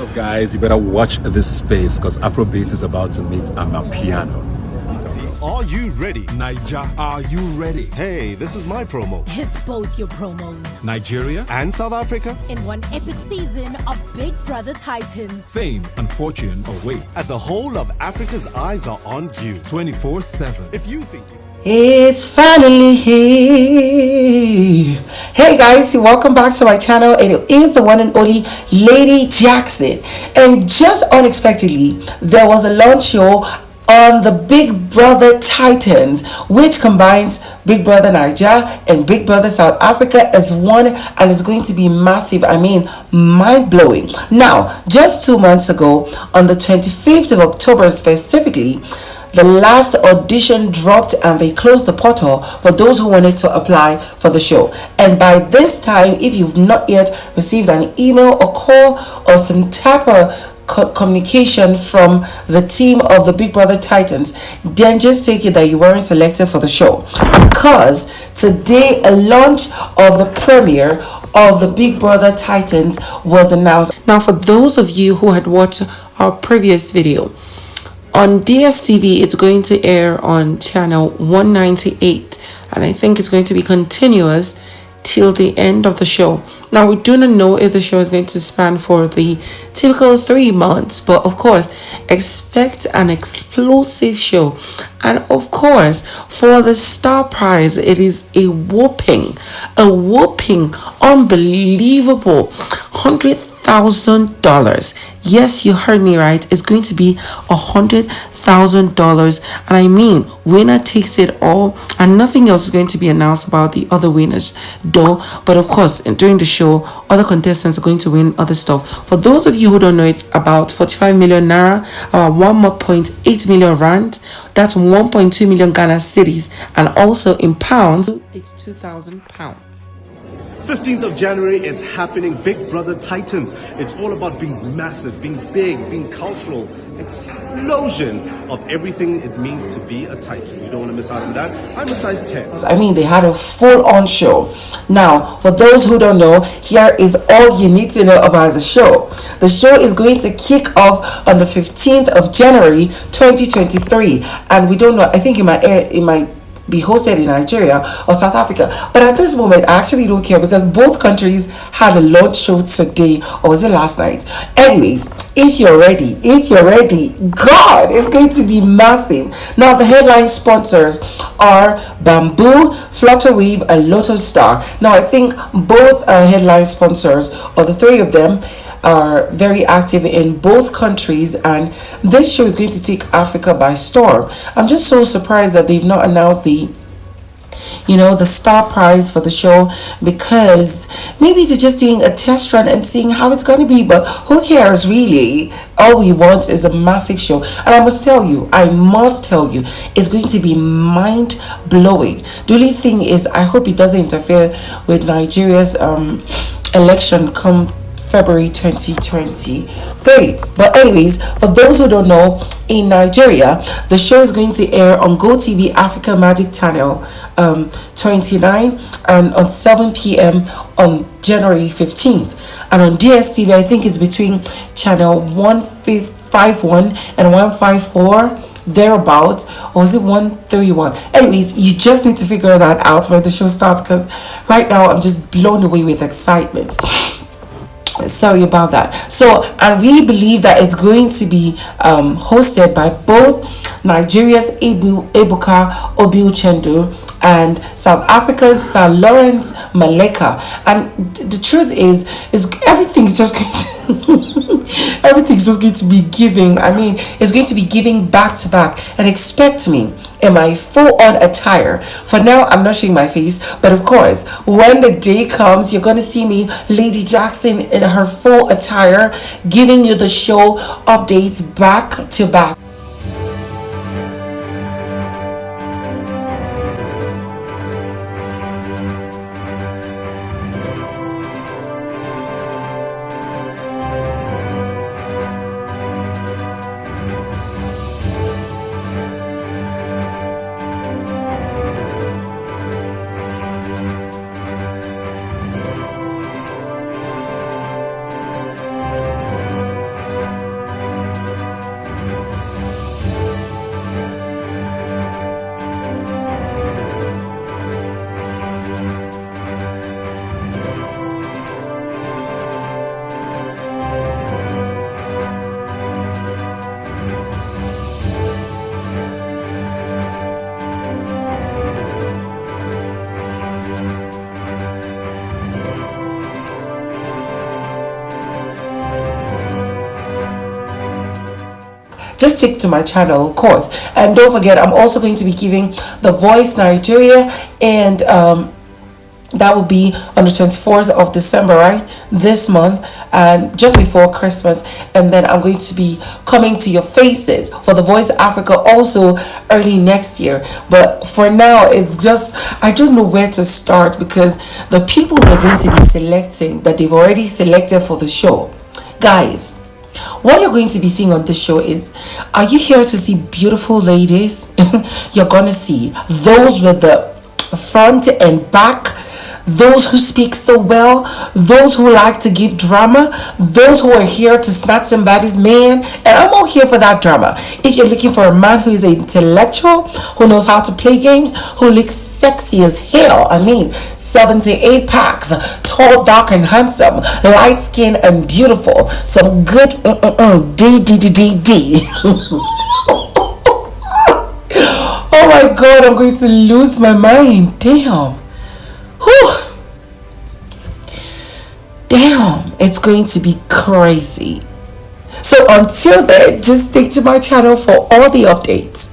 up, guys? You better watch this space because Afrobeat is about to meet Amapiano. Are you ready? Niger, are you ready? Hey, this is my promo. It's both your promos. Nigeria And South Africa? In one epic season of Big Brother Titans. fame and fortune await. As the whole of Africa's eyes are on you. 24/7. If you think... It's finally here. Hey guys, welcome back to my channel. It is the one and only Lady Jackson. And just unexpectedly, there was a launch show on the Big Brother Titans, which combines Big Brother Niger and Big Brother South Africa as one, and it's going to be massive. I mean, mind-blowing. Now, just 2 months ago, on the 25th of October specifically, the last audition dropped and they closed the portal for those who wanted to apply for the show. And by this time, if you've not yet received an email or call or some type of communication from the team of the Big Brother Titans, then just take it that you weren't selected for the show, because today a launch of the premiere of the Big Brother Titans was announced. Now, for those of you who had watched our previous video, on DSTV, it's going to air on channel 198, and I think it's going to be continuous till the end of the show. Now, we do not know if the show is going to span for the typical 3 months, but of course, expect an explosive show. And of course, for the star prize, it is a whopping, unbelievable $100,000. Yes, you heard me right. It's going to be $100,000, and I mean, winner takes it all, and nothing else is going to be announced about the other winners, though. But of course, during the show, other contestants are going to win other stuff. For those of you who don't know, it's about 45 million naira, about 1.8 million rand. That's 1.2 million Ghana cedis, and also in pounds, it's 2,000 pounds. 15th of January, it's happening. Big Brother Titans. It's all about being massive, being big, being cultural. Explosion of everything it means to be a Titan. You don't want to miss out on that. I'm a size 10. I mean, they had a full-on show. Now, for those who don't know, here is all you need to know about the show. The show is going to kick off on the 15th of January 2023, and we don't know. I think it might be hosted in Nigeria or South Africa, but at this moment I actually don't care, because both countries had a launch show today, or was it last night? Anyways, if you're ready, God, it's going to be massive. Now, the headline sponsors are Bamboo, Flutterwave, and Lotus Star. Now, I think both headline sponsors, or the three of them, are very active in both countries, and this show is going to take Africa by storm. I'm just so surprised that they've not announced the star prize for the show, because maybe they're just doing a test run and seeing how it's going to be, but who cares really? All we want is a massive show, and I must tell you, it's going to be mind-blowing. The only thing is, I hope it doesn't interfere with Nigeria's election come February 2023. But anyways, for those who don't know, in Nigeria, the show is going to air on GoTV Africa Magic Channel 29 and on 7 p.m. on January 15th. And on DSTV, I think it's between channel 151 and 154, thereabout, or is it 131? Anyways, you just need to figure that out when the show starts, because right now I'm just blown away with excitement. Sorry about that. So, and we believe that it's going to be hosted by both Nigeria's Ebuka Obi-Uchendu and South Africa's Sir Lawrence Maleka. And the truth is everything's just going to everything's just going to be giving. I mean, it's going to be giving back to back. And expect me in my full-on attire. For now, I'm not showing my face, but of course, when the day comes, you're going to see me, Lady Jackson, in her full attire, giving you the show updates back to back. just stick to my channel, of course. And don't forget, I'm also going to be giving The Voice Nigeria, and that will be on the 24th of December, right? This month, and just before Christmas. And then I'm going to be coming to your faces for The Voice Africa also early next year. But for now, it's just, I don't know where to start, because the people they're going to be selecting, that they've already selected for the show, guys, what you're going to be seeing on this show is, are you here to see beautiful ladies? You're going to see those with the front and back, those who speak so well, those who like to give drama, those who are here to snatch somebody's man. And I'm all here for that drama. If you're looking for a man who is an intellectual, who knows how to play games, who looks sexy as hell, 78 packs, tall, dark, and handsome, light skin and beautiful, some good D. Oh my god, I'm going to lose my mind. Damn. Whew. Damn, it's going to be crazy. So until then, just stick to my channel for all the updates.